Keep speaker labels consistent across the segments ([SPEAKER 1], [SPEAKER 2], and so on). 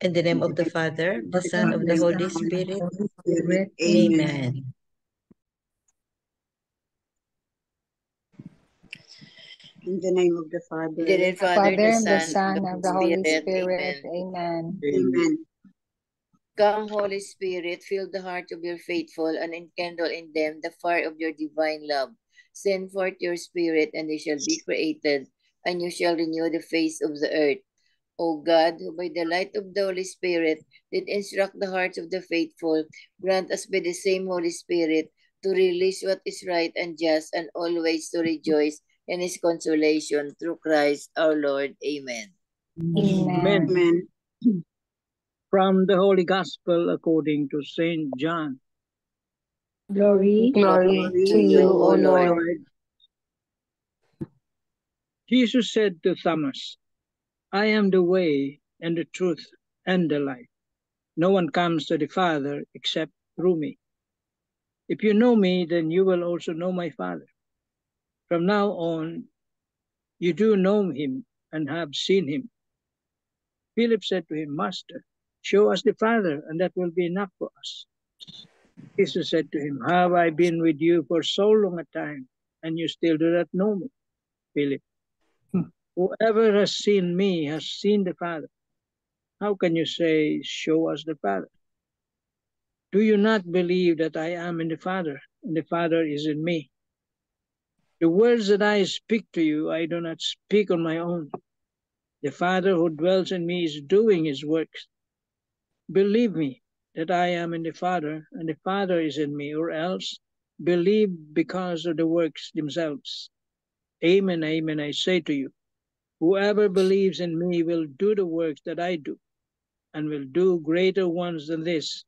[SPEAKER 1] In the name of the Father, the Son, of the Holy Spirit.
[SPEAKER 2] Amen.
[SPEAKER 1] Amen.
[SPEAKER 2] In the name of the Father,
[SPEAKER 3] The
[SPEAKER 4] Father,
[SPEAKER 3] Father,
[SPEAKER 4] the Son, of the Holy Spirit.
[SPEAKER 3] Amen.
[SPEAKER 4] Amen.
[SPEAKER 2] Amen.
[SPEAKER 3] Come, Holy Spirit, fill the heart of your faithful and enkindle in them the fire of your divine love. Send forth your Spirit, and they shall be created, and you shall renew the face of the earth. O God, who by the light of the Holy Spirit did instruct the hearts of the faithful, grant us by the same Holy Spirit to release what is right and just, and always to rejoice in his consolation through Christ our Lord. Amen.
[SPEAKER 4] Amen.
[SPEAKER 2] Amen.
[SPEAKER 5] From the Holy Gospel according to Saint John.
[SPEAKER 4] Glory
[SPEAKER 2] Glory
[SPEAKER 4] to you, O Lord.
[SPEAKER 5] Jesus said to Thomas, I am the way and the truth and the life. No one comes to the Father except through me. If you know me, then you will also know my Father. From now on, you do know him and have seen him. Philip said to him, Master, show us the Father, and that will be enough for us. Jesus said to him, Have I been with you for so long a time, and you still do not know me, Philip? Whoever has seen me has seen the Father. How can you say, Show us the Father? Do you not believe that I am in the Father, and the Father is in me? The words that I speak to you, I do not speak on my own. The Father who dwells in me is doing his works. Believe me that I am in the Father, and the Father is in me, or else believe because of the works themselves. Amen, amen, I say to you, whoever believes in me will do the works that I do, and will do greater ones than this,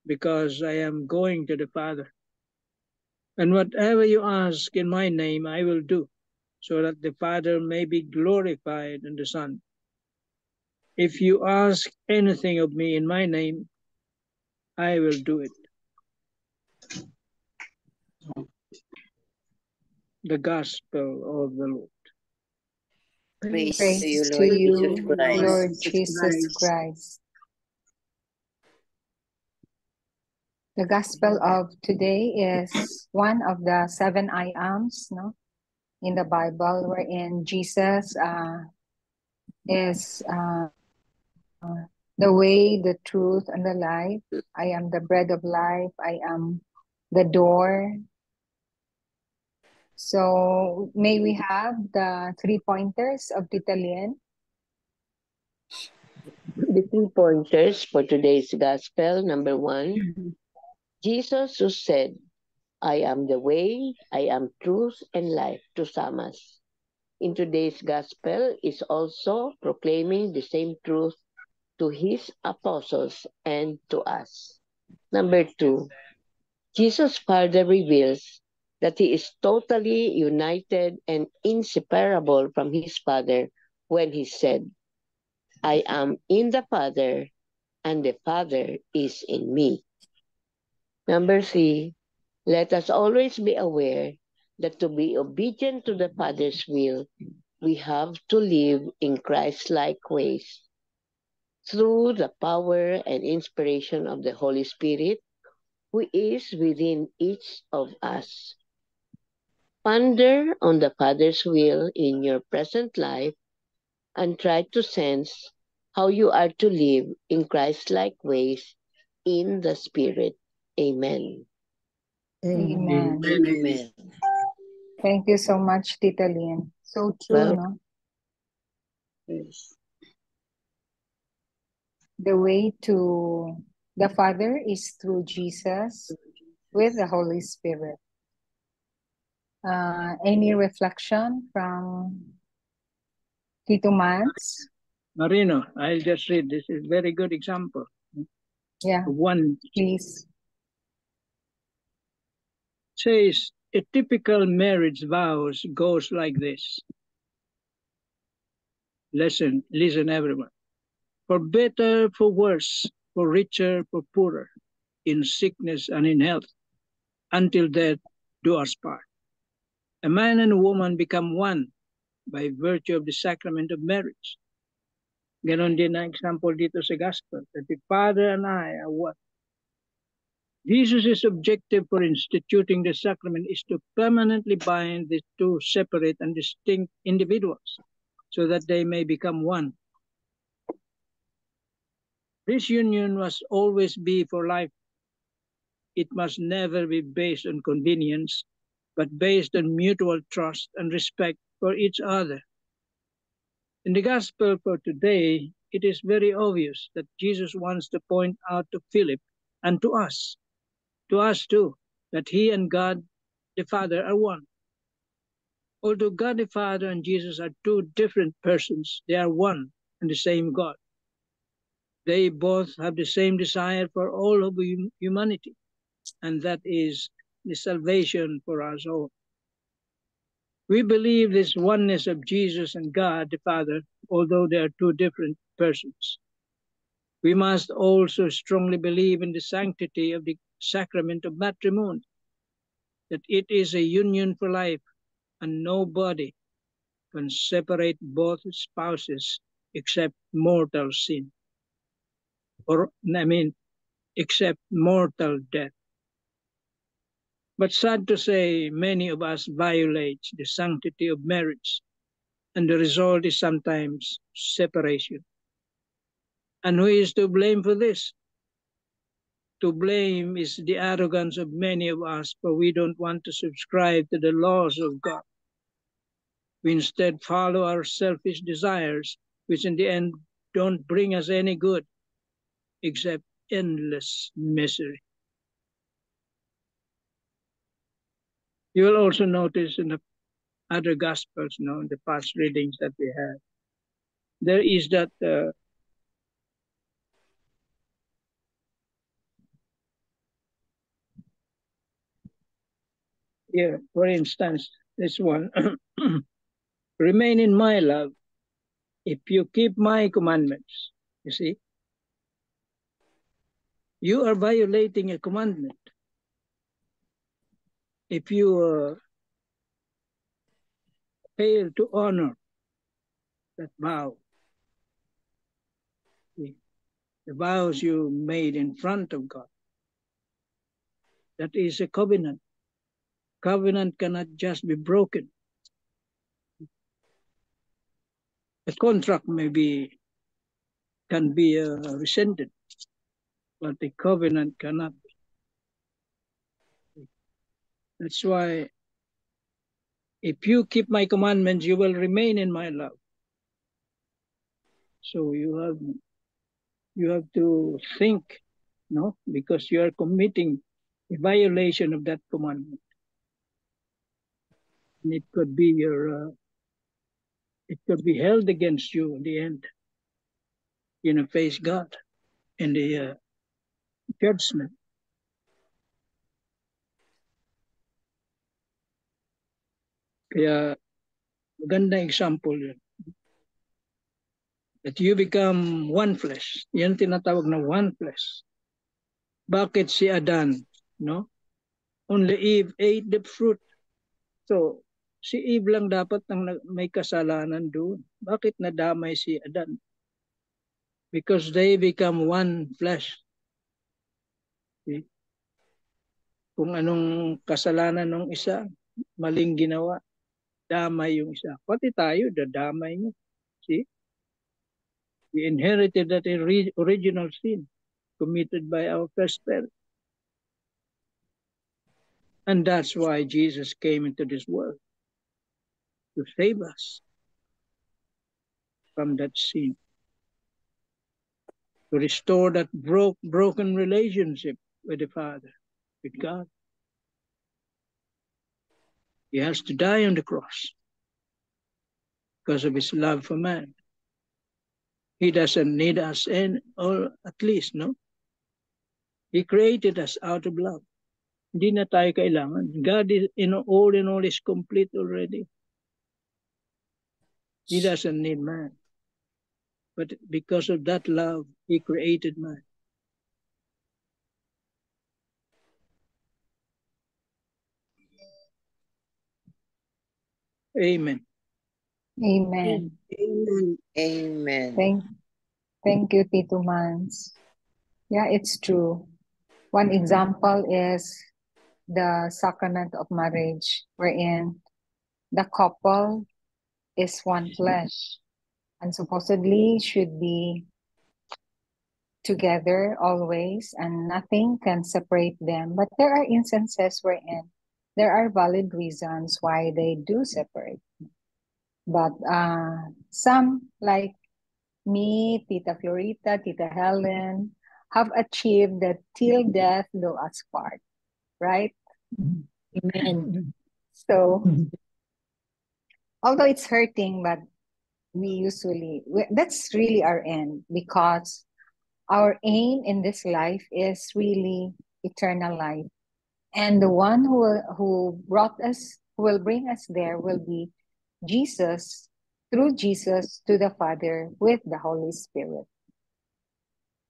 [SPEAKER 5] because I am going to the Father. And whatever you ask in my name, I will do, so that the Father may be glorified in the Son. If you ask anything of me in my name, I will do it. The Gospel of the Lord.
[SPEAKER 3] Praise
[SPEAKER 4] Praise
[SPEAKER 3] to you,
[SPEAKER 4] to
[SPEAKER 3] Lord
[SPEAKER 4] you,
[SPEAKER 3] Jesus Christ.
[SPEAKER 4] Lord Jesus Christ. The Gospel of today is one of the 7 I ams, no, in the Bible, wherein Jesus is the way, the truth, and the life. I am the bread of life. I am the door. So may we have the 3 pointers of Tita Lien?
[SPEAKER 6] The 3 pointers for today's Gospel. Number 1, Jesus who said, I am the way, I am truth, and life to Thomas. In today's Gospel is also proclaiming the same truth to his apostles and to us. Number 2, Jesus further reveals that he is totally united and inseparable from his Father when he said, I am in the Father, and the Father is in me. Number 3, let us always be aware that to be obedient to the Father's will, we have to live in Christ-like ways. Through the power and inspiration of the Holy Spirit, who is within each of us. Ponder on the Father's will in your present life and try to sense how you are to live in Christ-like ways in the Spirit. Amen.
[SPEAKER 4] Amen.
[SPEAKER 3] Amen.
[SPEAKER 4] Thank you so much, Tita Lien. So true,
[SPEAKER 6] Well,
[SPEAKER 4] no?
[SPEAKER 2] Yes.
[SPEAKER 4] The way to the Father is through Jesus with the Holy Spirit. Any reflection from Tito Mans?
[SPEAKER 5] Marino, I'll just read. This is a very good example.
[SPEAKER 4] Yeah,
[SPEAKER 5] One
[SPEAKER 4] please.
[SPEAKER 5] says, a typical marriage vows goes like this. Listen everyone. For better, for worse, for richer, for poorer, in sickness and in health, until death do us part. A man and a woman become one by virtue of the sacrament of marriage. Ganon din ang example dito sa gospel, that the Father and I are one. Jesus' objective for instituting the sacrament is to permanently bind the two separate and distinct individuals so that they may become one. This union must always be for life. It must never be based on convenience, but based on mutual trust and respect for each other. In the gospel for today, it is very obvious that Jesus wants to point out to Philip and to us too, that he and God the Father are one. Although God the Father and Jesus are two different persons, they are one and the same God. They both have the same desire for all of humanity, and that is the salvation for us all. We believe this oneness of Jesus and God the Father, although they are two different persons. We must also strongly believe in the sanctity of the sacrament of matrimony, that it is a union for life, and nobody can separate both spouses except mortal sin, except mortal death. But sad to say, many of us violate the sanctity of marriage, and the result is sometimes separation. And who is to blame for this? To blame is the arrogance of many of us, for we don't want to subscribe to the laws of God. We instead follow our selfish desires, which in the end don't bring us any good, except endless misery. You will also notice in the other Gospels, in the past readings that we have, there is that here, for instance, this one, remain in my love if you keep my commandments. You see, you are violating a commandment. If you fail to honor that vow, the vows you made in front of God, that is a covenant. Covenant cannot just be broken. A contract can be rescinded, but the covenant cannot be. That's why if you keep my commandments, you will remain in my love. So you have to think, because you are committing a violation of that commandment. And it could be held against you in the end. Face God in the judgment. Kaya magandang example yun. That you become one flesh. Yan tinatawag na one flesh. Bakit si Adan, Only Eve ate the fruit. So, si Eve lang dapat ang may kasalanan doon. Bakit nadamay si Adan? Because they become one flesh. Okay? Kung anong kasalanan ng isa, maling ginawa, damay yung isa. Pati tayo, dadamay niyo. See? We inherited that original sin committed by our first parents. And that's why Jesus came into this world, to save us from that sin, to restore that broken relationship with the Father, with God. He has to die on the cross because of his love for man. He doesn't need us, or at least, He created us out of love. Hindi na tayo kailangan. God is all in all is complete already. He doesn't need man. But because of that love, he created man. Amen.
[SPEAKER 4] Amen.
[SPEAKER 2] Amen.
[SPEAKER 3] Amen.
[SPEAKER 4] Thank you, Tito Mans. Yeah, it's true. One example is the sacrament of marriage, wherein the couple is one flesh and supposedly should be together always, and nothing can separate them. But there are instances wherein there are valid reasons why they do separate. But some, like me, Tita Fiorita, Tita Helen, have achieved that till death do us part, right?
[SPEAKER 1] Amen.
[SPEAKER 4] So, although it's hurting, but that's really our end, because our aim in this life is really eternal life. And the one who will bring us there will be Jesus, through Jesus to the Father with the Holy Spirit.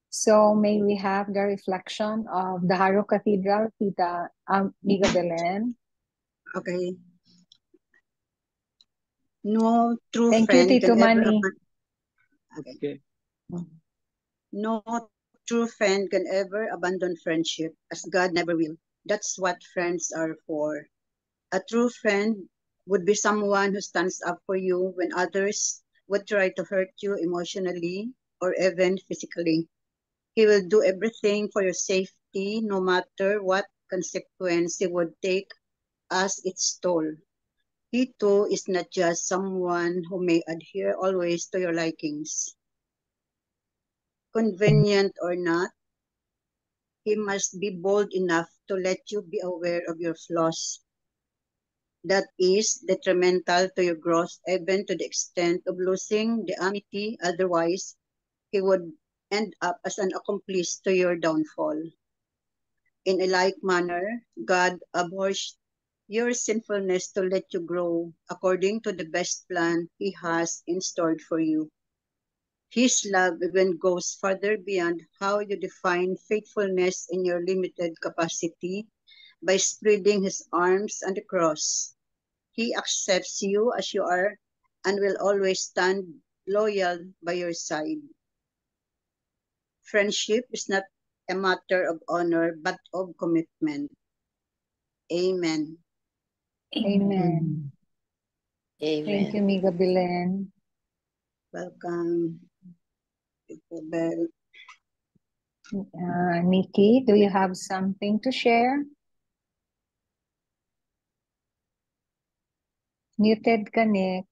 [SPEAKER 4] So may we have the reflection of the Haro Cathedral, Tita Amiga Belen.
[SPEAKER 2] Okay. No true
[SPEAKER 4] Thank you,
[SPEAKER 2] friend
[SPEAKER 4] Tito
[SPEAKER 2] can ever
[SPEAKER 4] Manny.
[SPEAKER 2] Okay. No true friend can ever abandon friendship, as God never will. That's what friends are for. A true friend would be someone who stands up for you when others would try to hurt you emotionally or even physically. He will do everything for your safety, no matter what consequence he would take as its toll. He too is not just someone who may adhere always to your likings. Convenient or not, he must be bold enough to let you be aware of your flaws. That is detrimental to your growth, even to the extent of losing the amity. Otherwise, he would end up as an accomplice to your downfall. In a like manner, God abhors your sinfulness to let you grow according to the best plan He has in store for you. His love even goes further beyond how you define faithfulness in your limited capacity by spreading His arms on the cross. He accepts you as you are and will always stand loyal by your side. Friendship is not a matter of honor but of commitment. Amen.
[SPEAKER 4] Amen. Thank you,
[SPEAKER 3] Amen.
[SPEAKER 4] Miga Belen.
[SPEAKER 2] Welcome, Isabel.
[SPEAKER 4] Nikki, do you have something to share? Muted ka, Nick.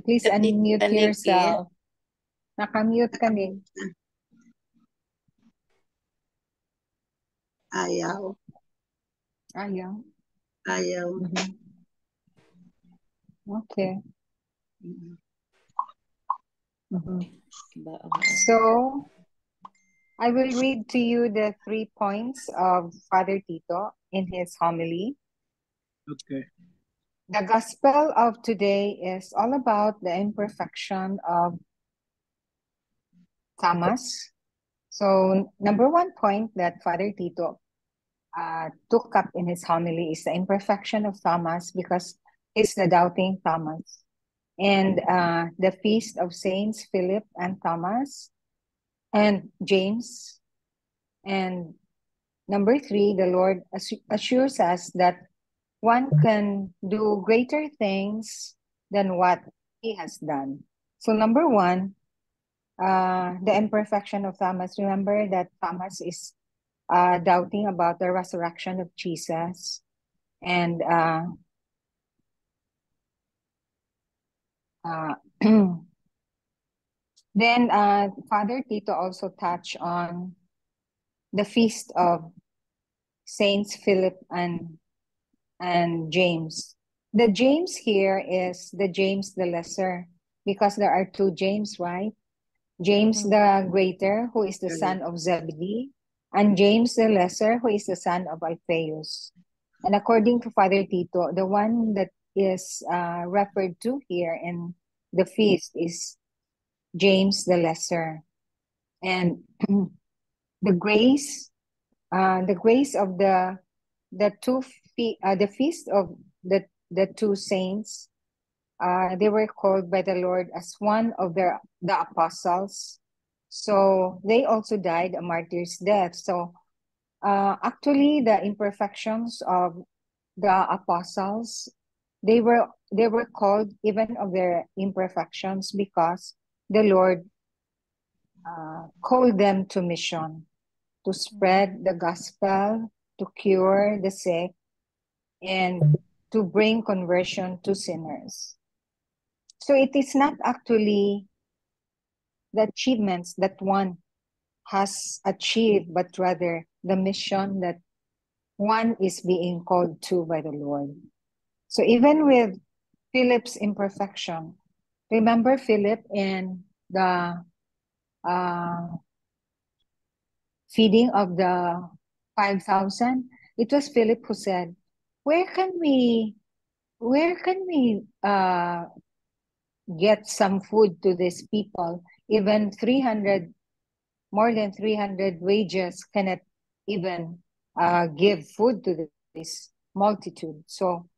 [SPEAKER 4] Please unmute yourself. Nakamute ka, Nick.
[SPEAKER 2] Ayaw.
[SPEAKER 4] Ayaw.
[SPEAKER 2] Ayaw.
[SPEAKER 4] Okay.
[SPEAKER 2] Mhm.
[SPEAKER 4] So, I will read to you the 3 points of Father Tito in his homily.
[SPEAKER 5] Okay.
[SPEAKER 4] The gospel of today is all about the imperfection of Thomas. So, number 1 point that Father Tito took up in his homily is the imperfection of Thomas, because he's the doubting Thomas. And the feast of Saints Philip and Thomas and James. And number 3, the Lord assures us that one can do greater things than what he has done. So number 1, the imperfection of Thomas. Remember that Thomas is doubting about the resurrection of Jesus. And then Father Tito also touched on the feast of Saints Philip and James. The James here is the James the Lesser, because there are 2 James, right? James the Greater, who is the son of Zebedee, and James the Lesser, who is the son of Alphaeus. And according to Father Tito, the one that is referred to here in the feast is James the Lesser. And the grace of the feast of the 2 saints they were called by the Lord as one of the apostles. So they also died a martyr's death. So actually, the imperfections of the apostles, they were called even of their imperfections because the Lord called them to mission, to spread the gospel, to cure the sick, and to bring conversion to sinners. So it is not actually the achievements that one has achieved, but rather the mission that one is being called to by the Lord. So even with Philip's imperfection, remember Philip in the feeding of the 5,000? It was Philip who said, where can we get some food to these people? Even 300, more than 300 wages cannot even give food to this multitude. So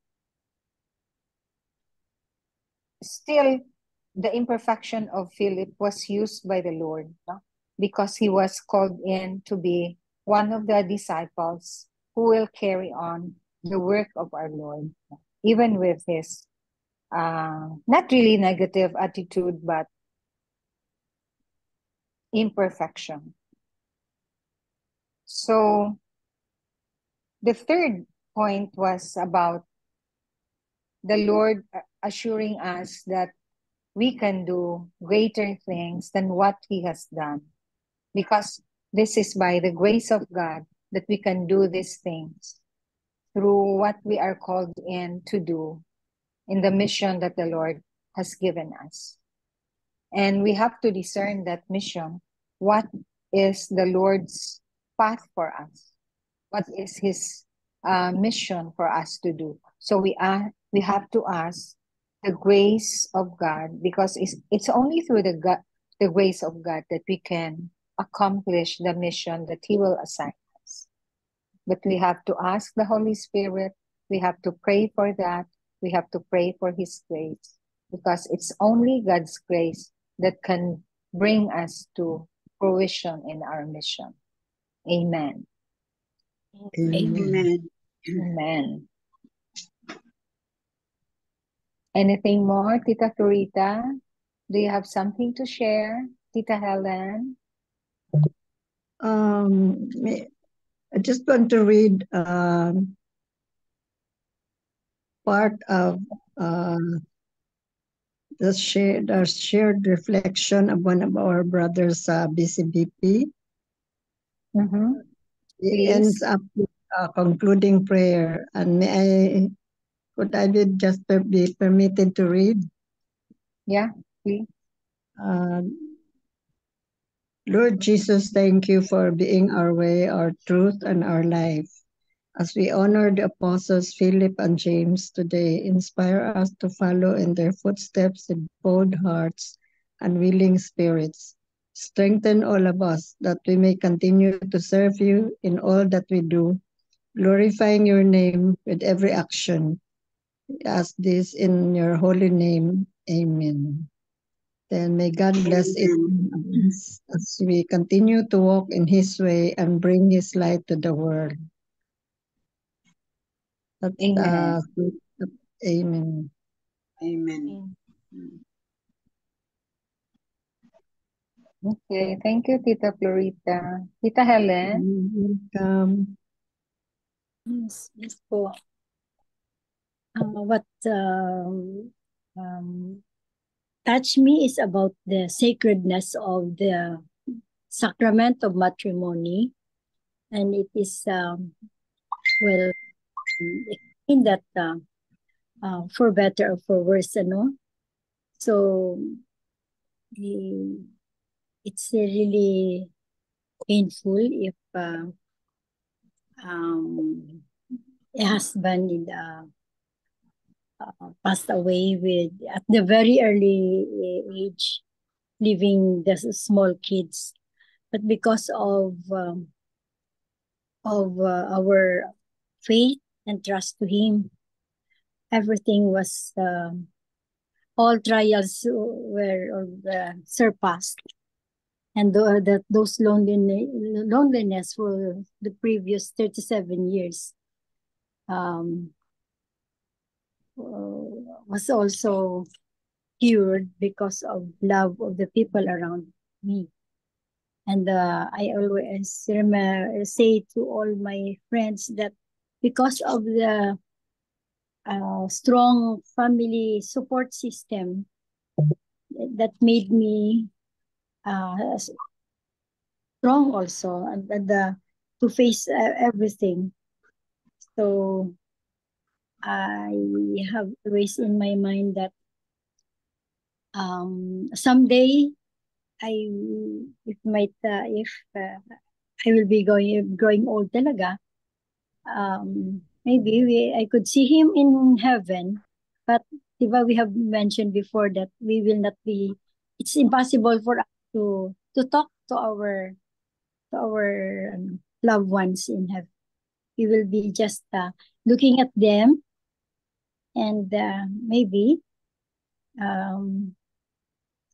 [SPEAKER 4] still, the imperfection of Philip was used by the Lord, no? Because he was called in to be one of the disciples who will carry on the work of our Lord, even with his not really negative attitude, but imperfection. So the third point was about the Lord assuring us that we can do greater things than what he has done, because this is by the grace of God that we can do these things through what we are called in to do in the mission that the Lord has given us. And we have to discern that mission. What is the Lord's path for us? What is his mission for us to do? So we have to ask the grace of God, because it's only through the grace of God that we can accomplish the mission that he will assign us. But we have to ask the Holy Spirit. We have to pray for that. We have to pray for his grace, because it's only God's grace that can bring us to fruition in our mission. Amen.
[SPEAKER 2] Amen.
[SPEAKER 4] Amen. Anything more, Tita Florita? Do you have something to share, Tita Helen?
[SPEAKER 1] I just want to read part of the shared reflection of one of our brothers, BCBP.
[SPEAKER 4] Mm-hmm.
[SPEAKER 1] He
[SPEAKER 4] Please.
[SPEAKER 1] ends up with a concluding prayer. And could I just be permitted to read?
[SPEAKER 4] Yeah, please.
[SPEAKER 1] Lord Jesus, thank you for being our way, our truth, and our life. As we honor the apostles Philip and James today, inspire us to follow in their footsteps with bold hearts and willing spirits. Strengthen all of us that we may continue to serve you in all that we do, glorifying your name with every action. We ask this in your holy name. Amen. Then may God bless each one of us as we continue to walk in his way and bring his light to the world. That's,
[SPEAKER 4] Amen.
[SPEAKER 1] Amen.
[SPEAKER 2] Amen.
[SPEAKER 4] Okay, thank you, Tita Florita. Tita Helen?
[SPEAKER 1] Welcome.
[SPEAKER 7] Yes po. What touched me is about the sacredness of the sacrament of matrimony, and it is well explained that for better or for worse, So it's really painful if a husband is passed away at the very early age, leaving the small kids. But because of our faith and trust to him, everything was all trials were surpassed, and those loneliness for the previous 37 years was also cured because of love of the people around me. And I always say to all my friends that because of the strong family support system that made me strong also, and to face everything. So I have always in my mind that someday if I will be growing old talaga, maybe I could see him in heaven. But diba, we have mentioned before that we will not be. It's impossible for us to talk to our loved ones in heaven. We will be just looking at them, and maybe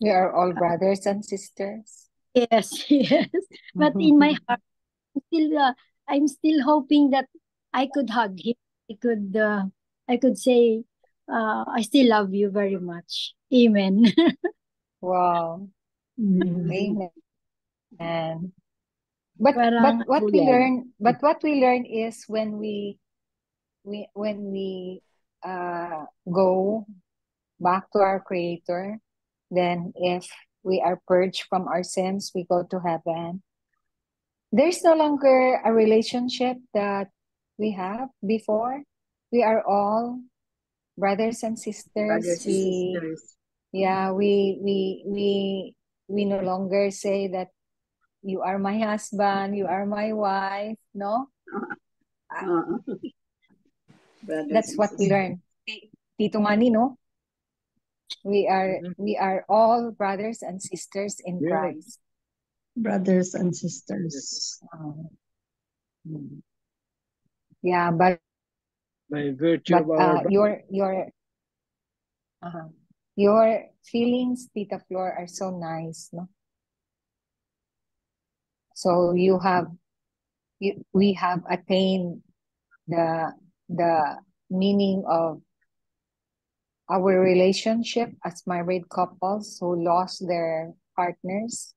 [SPEAKER 4] We are all brothers and sisters.
[SPEAKER 7] yes, yes. But in my heart, I'm still hoping that I could hug him. I could say, I still love you very much. Amen.
[SPEAKER 4] Wow. Amen. But
[SPEAKER 7] Parang,
[SPEAKER 4] what we learn is when we go back to our Creator, then if we are purged from our sins, we go to heaven. There's no longer a relationship that we have before. We are all brothers and sisters. We no longer say that you are my husband, you are my wife, no? That's what we learn. Tito Manny, no? We are all brothers and sisters in Christ.
[SPEAKER 1] Brothers and sisters.
[SPEAKER 4] Yeah, but
[SPEAKER 5] by virtue of our
[SPEAKER 4] your feelings, Tita Flor, are so nice, no? So we have attained the meaning of our relationship as married couples who lost their partners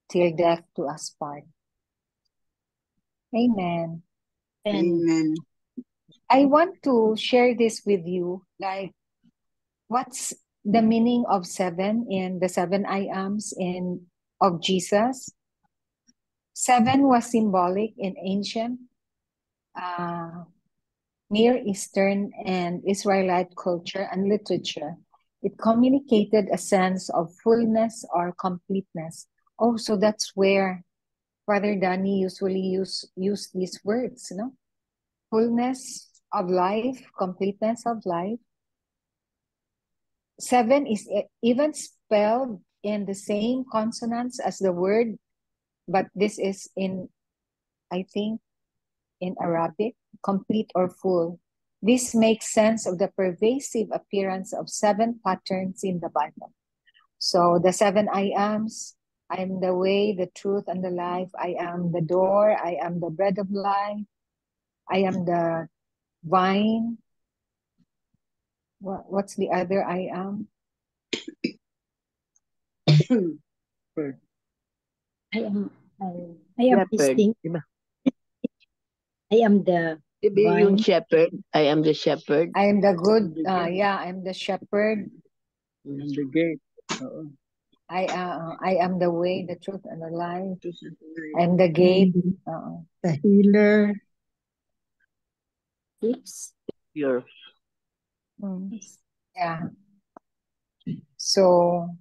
[SPEAKER 4] till death do us part. Amen.
[SPEAKER 2] Amen.
[SPEAKER 4] I want to share this with you, like what's the meaning of 7 in the 7 I ams of Jesus. 7 was symbolic in ancient Near Eastern and Israelite culture and literature. It communicated a sense of fullness or completeness. Oh, so that's where Father Danny usually use these words, no? Fullness of life, completeness of life. 7 is even spelled in the same consonants as the word, but this is I think, in Arabic, complete or full. This makes sense of the pervasive appearance of 7 patterns in the Bible. So the 7 I ams, I am the way, the truth, and the life. I am the door. I am the bread of life. I am the vine. What's the other I am?
[SPEAKER 7] I am distinct. I am the vine.
[SPEAKER 6] Shepherd. I am the shepherd.
[SPEAKER 4] I am the good. I am the shepherd.
[SPEAKER 5] I am the gate.
[SPEAKER 4] I am the way, the truth, and the life. I am the gate.
[SPEAKER 1] The healer.
[SPEAKER 7] Yes.
[SPEAKER 6] Pure.
[SPEAKER 4] Yeah. So,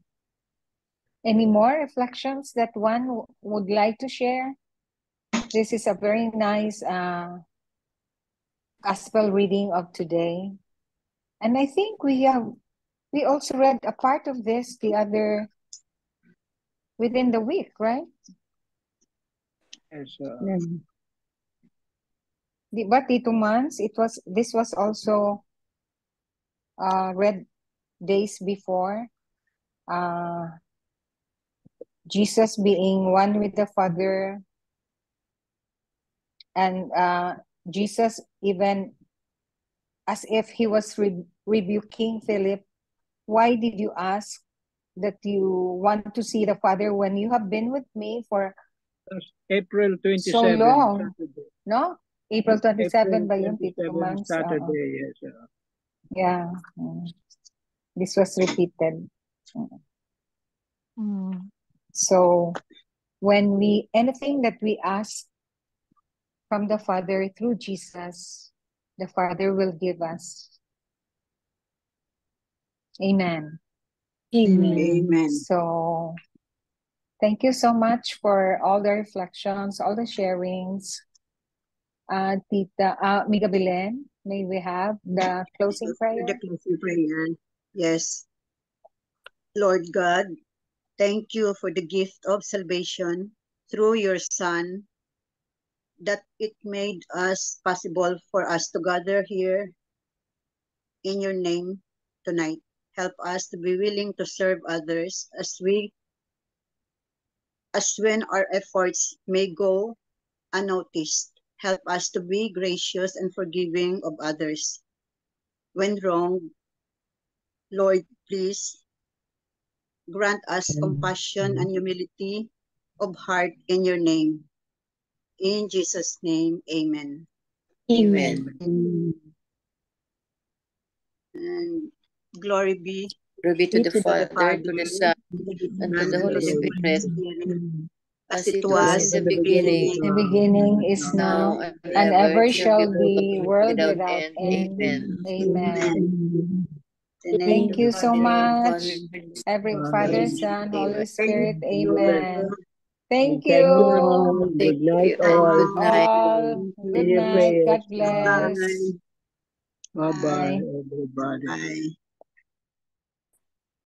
[SPEAKER 4] any more reflections that one would like to share? This is a very nice gospel reading of today. And I think we also read a part of this within the week, right?
[SPEAKER 5] Yes.
[SPEAKER 4] But Tito Mans, this was also read days before, Jesus being one with the Father, and Jesus even as if he was rebuking Philip, why did you ask that you want to see the Father when you have been with me for
[SPEAKER 5] April 27.
[SPEAKER 4] so long?
[SPEAKER 5] Saturday.
[SPEAKER 4] No? April 27 ba yun?
[SPEAKER 5] 27,
[SPEAKER 4] 2 months?
[SPEAKER 5] Saturday, yes.
[SPEAKER 4] Yeah. This was repeated. So when anything that we ask from the Father through Jesus, the Father will give us. Amen.
[SPEAKER 2] Amen.
[SPEAKER 4] So thank you so much for all the reflections, all the sharings. Tita Miga Belen, may we have the closing prayer?
[SPEAKER 2] The closing prayer. Yes. Lord God, thank you for the gift of salvation through your Son, that it made us possible for us to gather here in your name tonight. Help us to be willing to serve others as when our efforts may go unnoticed. Help us to be gracious and forgiving of others. When wrong, Lord, please grant us compassion and humility of heart in your name. In Jesus' name, amen.
[SPEAKER 3] Amen.
[SPEAKER 2] And glory be
[SPEAKER 3] Glory to the
[SPEAKER 2] to the
[SPEAKER 3] Father,
[SPEAKER 2] Father,
[SPEAKER 3] to the Son, and to the Holy Spirit,
[SPEAKER 2] as
[SPEAKER 3] as
[SPEAKER 2] it
[SPEAKER 3] it was
[SPEAKER 2] was
[SPEAKER 3] in the beginning,
[SPEAKER 4] The beginning is
[SPEAKER 3] now,
[SPEAKER 4] now,
[SPEAKER 3] and
[SPEAKER 4] and ever shall
[SPEAKER 3] be,
[SPEAKER 4] be, world
[SPEAKER 3] without
[SPEAKER 4] without
[SPEAKER 3] end.
[SPEAKER 4] end.
[SPEAKER 3] Amen.
[SPEAKER 4] Amen.
[SPEAKER 2] The name
[SPEAKER 4] Thank
[SPEAKER 2] of
[SPEAKER 4] you
[SPEAKER 2] the
[SPEAKER 4] so
[SPEAKER 3] In the name of
[SPEAKER 4] much,
[SPEAKER 3] Father,
[SPEAKER 4] every Father, Son, Holy
[SPEAKER 3] Amen.
[SPEAKER 4] Spirit.
[SPEAKER 2] Amen.
[SPEAKER 4] Amen. Thank
[SPEAKER 6] Thank you
[SPEAKER 4] you.
[SPEAKER 6] all.
[SPEAKER 3] Thank
[SPEAKER 6] Good night
[SPEAKER 3] you and
[SPEAKER 6] all.
[SPEAKER 3] good night.
[SPEAKER 4] All. Good
[SPEAKER 6] Say your
[SPEAKER 4] night.
[SPEAKER 6] prayers.
[SPEAKER 4] God bless.
[SPEAKER 5] Bye-bye,
[SPEAKER 4] Bye.
[SPEAKER 5] everybody.
[SPEAKER 2] Bye.